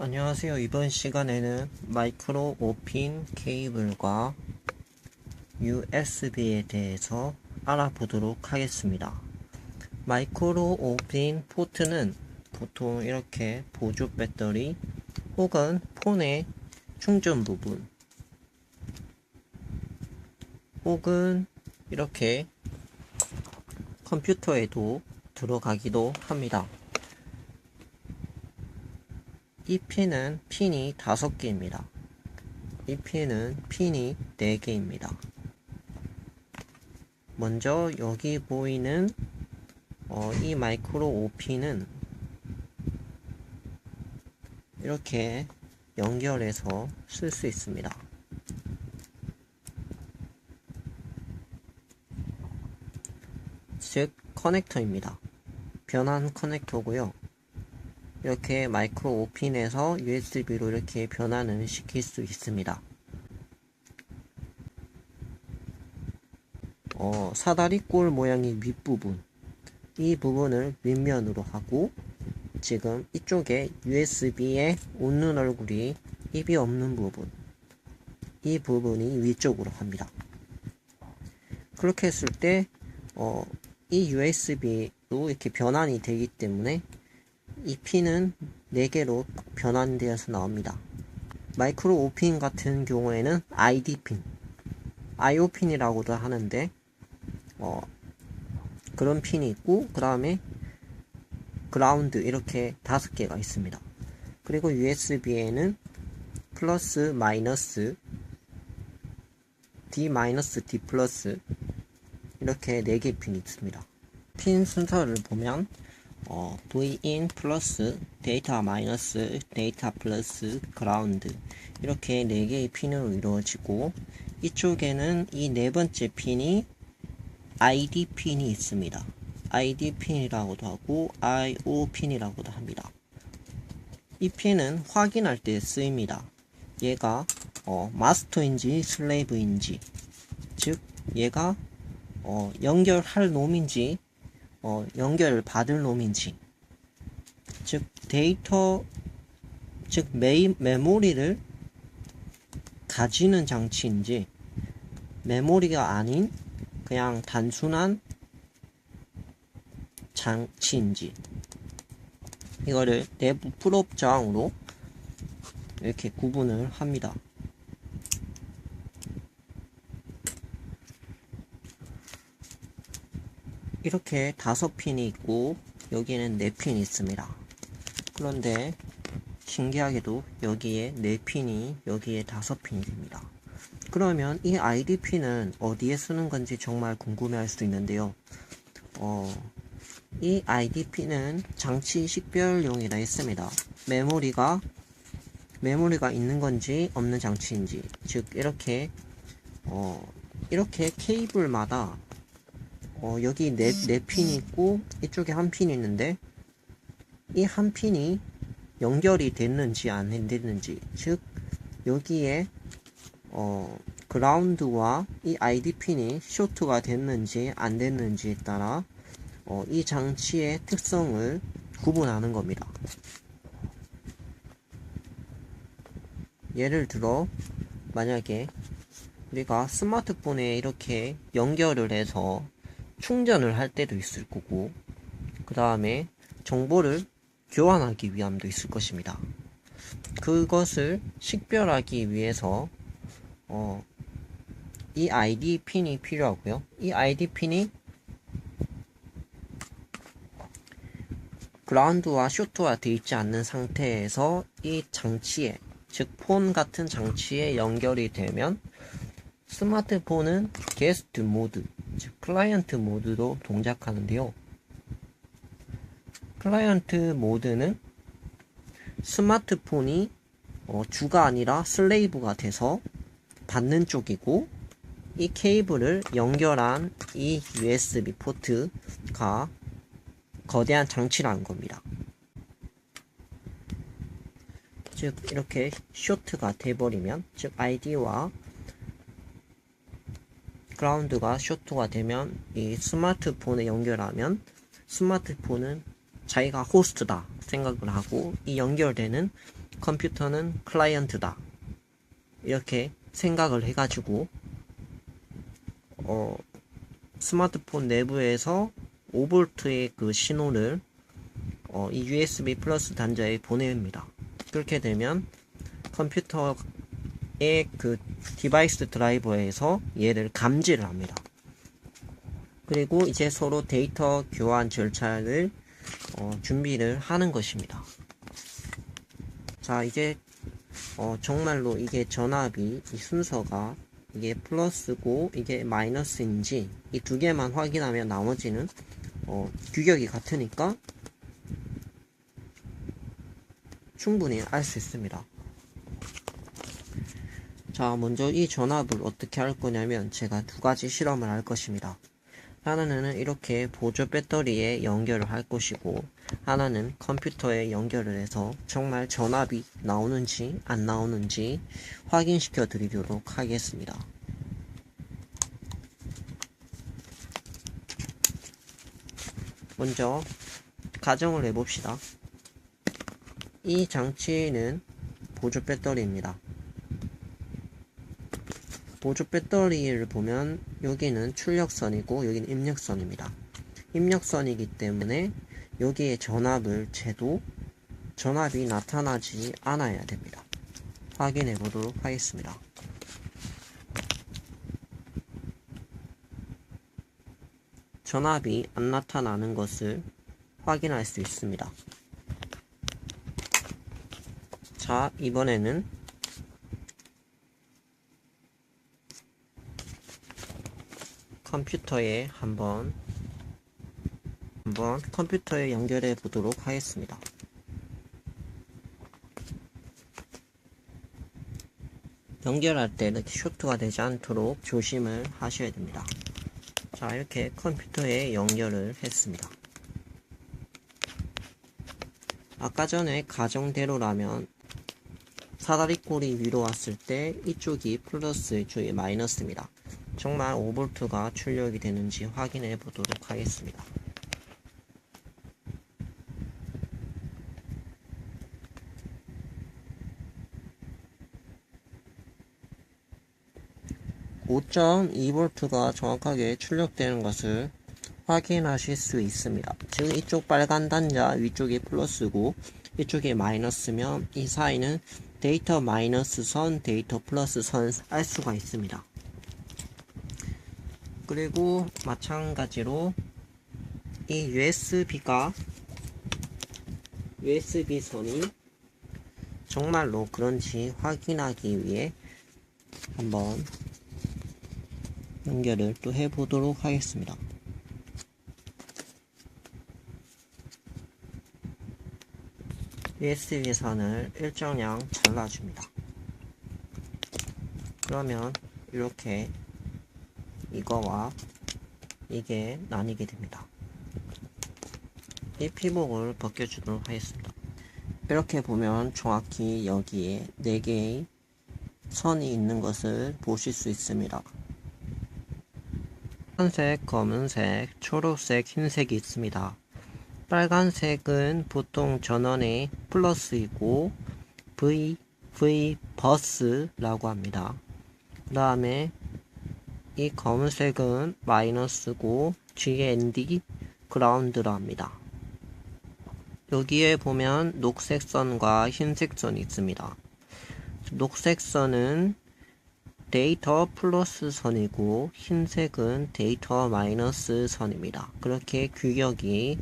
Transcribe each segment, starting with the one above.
안녕하세요. 이번 시간에는 마이크로 5핀 케이블과 USB에 대해서 알아보도록 하겠습니다. 마이크로 5핀 포트는 보통 이렇게 보조 배터리 혹은 폰의 충전 부분 혹은 이렇게 컴퓨터에도 들어가기도 합니다. 이 핀은 핀이 5개입니다. 이 핀은 핀이 4개입니다. 먼저 여기 보이는 이 마이크로 5핀은 이렇게 연결해서 쓸 수 있습니다. 즉 커넥터입니다. 변환 커넥터고요. 이렇게 마이크로 5핀에서 USB로 이렇게 변환을 시킬 수 있습니다. 사다리꼴 모양의 윗부분, 이 부분을 윗면으로 하고 지금 이쪽에 USB에 웃는 얼굴이 입이 없는 부분, 이 부분이 위쪽으로 합니다. 그렇게 했을 때 이 USB로 이렇게 변환이 되기 때문에 이 핀은 4개로 변환되어서 나옵니다. 마이크로 5핀 같은 경우에는 ID 핀, IO 핀이라고도 하는데 그런 핀이 있고 그 다음에 그라운드 이렇게 5개가 있습니다. 그리고 USB에는 플러스 마이너스 D 마이너스 D 플러스 이렇게 4개 핀이 있습니다. 핀 순서를 보면 Vin 플러스 데이터 마이너스 데이터 플러스 그라운드 이렇게 4개의 핀으로 이루어지고 이쪽에는 이 4번째 핀이 ID 핀이 있습니다. ID 핀이라고도 하고 IO 핀이라고도 합니다. 이 핀은 확인할 때 쓰입니다. 얘가 마스터인지 슬레이브인지, 즉 얘가 연결할 놈인지 연결을 받을 놈인지, 즉 데이터, 즉 메모리를 가지는 장치인지 메모리가 아닌 그냥 단순한 장치인지, 이거를 내부 풀업 저항으로 이렇게 구분을 합니다. 이렇게 5핀이 있고 여기에는 4핀이 있습니다. 그런데 신기하게도 여기에 4핀이 여기에 5핀이 됩니다. 그러면 이 ID 핀은 어디에 쓰는 건지 정말 궁금해할 수 있는데요. 이 ID 핀은 장치 식별용이라 했습니다. 메모리가 있는 건지 없는 장치인지, 즉 이렇게 케이블마다 여기 네 핀이 있고 이쪽에 한 핀이 있는데 이 한 핀이 연결이 됐는지 안 됐는지, 즉 여기에 그라운드와 이 ID 핀이 쇼트가 됐는지 안 됐는지에 따라 이 장치의 특성을 구분하는 겁니다. 예를 들어 만약에 우리가 스마트폰에 이렇게 연결을 해서 충전을 할 때도 있을 거고 그 다음에 정보를 교환하기 위함도 있을 것입니다. 그것을 식별하기 위해서 이 ID 핀이 필요하고요. 이 ID 핀이 그라운드와 쇼트가 되어 있지 않는 상태에서 이 장치에, 즉 폰 같은 장치에 연결이 되면 스마트폰은 게스트 모드, 즉 클라이언트 모드로 동작하는데요. 클라이언트 모드는 스마트폰이 주가 아니라 슬레이브가 돼서 받는 쪽이고, 이 케이블을 연결한 이 USB 포트가 거대한 장치라는 겁니다. 즉 이렇게 쇼트가 돼버리면, 즉 ID와 그라운드가 쇼트가 되면 이 스마트폰에 연결하면 스마트폰은 자기가 호스트다 생각을 하고 이 연결되는 컴퓨터는 클라이언트다 이렇게 생각을 해가지고 스마트폰 내부에서 5V의 그 신호를 이 USB 플러스 단자에 보냅니다. 그렇게 되면 컴퓨터의 그 디바이스 드라이버에서 얘를 감지를 합니다. 그리고 이제 서로 데이터 교환 절차를 준비를 하는 것입니다. 자, 이제 정말로 이게 전압이 이 순서가 이게 플러스고 이게 마이너스인지 이 두 개만 확인하면 나머지는 규격이 같으니까 충분히 알 수 있습니다. 자, 먼저 이 전압을 어떻게 할 거냐면 제가 두 가지 실험을 할 것입니다. 하나는 이렇게 보조 배터리에 연결을 할 것이고 하나는 컴퓨터에 연결을 해서 정말 전압이 나오는지 안 나오는지 확인시켜 드리도록 하겠습니다. 먼저 가정을 해봅시다. 이 장치는 보조 배터리입니다. 보조 배터리를 보면 여기는 출력선이고 여기는 입력선입니다. 입력선이기 때문에 여기에 전압을 재도 전압이 나타나지 않아야 됩니다. 확인해 보도록 하겠습니다. 전압이 안 나타나는 것을 확인할 수 있습니다. 자, 이번에는 컴퓨터에 한번 컴퓨터에 연결해 보도록 하겠습니다. 연결할 때 이렇게 쇼트가 되지 않도록 조심을 하셔야 됩니다. 자, 이렇게 컴퓨터에 연결을 했습니다. 아까 전에 가정대로라면 사다리꼴이 위로 왔을 때 이쪽이 플러스, 이쪽이 마이너스입니다. 정말 5V가 출력이 되는지 확인해 보도록 하겠습니다. (5.2V가) 정확하게 출력되는 것을 확인하실 수 있습니다. 지금 이쪽 빨간 단자 위쪽이 플러스고 이쪽이 마이너스면 이 사이는 데이터 마이너스 선, 데이터 플러스 선 알 수가 있습니다. 그리고 마찬가지로 이 USB 선이 정말로 그런지 확인하기 위해 한번 연결을 또 해보도록 하겠습니다. USB 선을 일정량 잘라줍니다. 그러면 이렇게 이거와 이게 나뉘게 됩니다. 이 피복을 벗겨주도록 하겠습니다. 이렇게 보면 정확히 여기에 4개의 선이 있는 것을 보실 수 있습니다. 빨간색, 검은색, 초록색, 흰색이 있습니다. 빨간색은 보통 전원의 플러스이고 V 버스라고 합니다. 그 다음에 이 검은색은 마이너스고 GND 그라운드라 합니다. 여기에 보면 녹색 선과 흰색 선이 있습니다. 녹색 선은 데이터 플러스 선이고 흰색은 데이터 마이너스 선입니다. 그렇게 규격이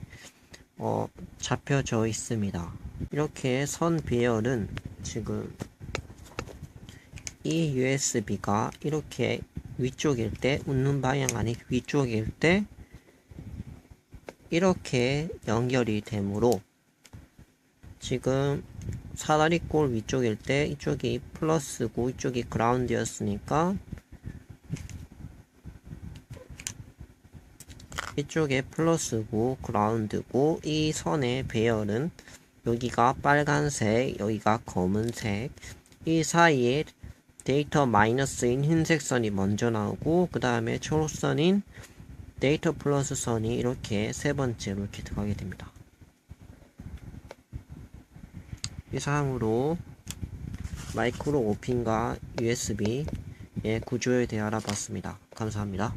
잡혀져 있습니다. 이렇게 선 배열은 지금 이 USB가 이렇게 위쪽일 때 웃는 방향 아니 위쪽일 때 이렇게 연결이 되므로 지금 사다리꼴 위쪽일 때 이쪽이 플러스고 이쪽이 그라운드였으니까 이쪽에 플러스고 그라운드고 이 선의 배열은 여기가 빨간색 여기가 검은색 이 사이에 데이터 마이너스인 흰색 선이 먼저 나오고 그 다음에 초록선인 데이터 플러스 선이 이렇게 세 번째로 이렇게 들어가게 됩니다. 이상으로 마이크로 5핀과 USB의 구조에 대해 알아봤습니다. 감사합니다.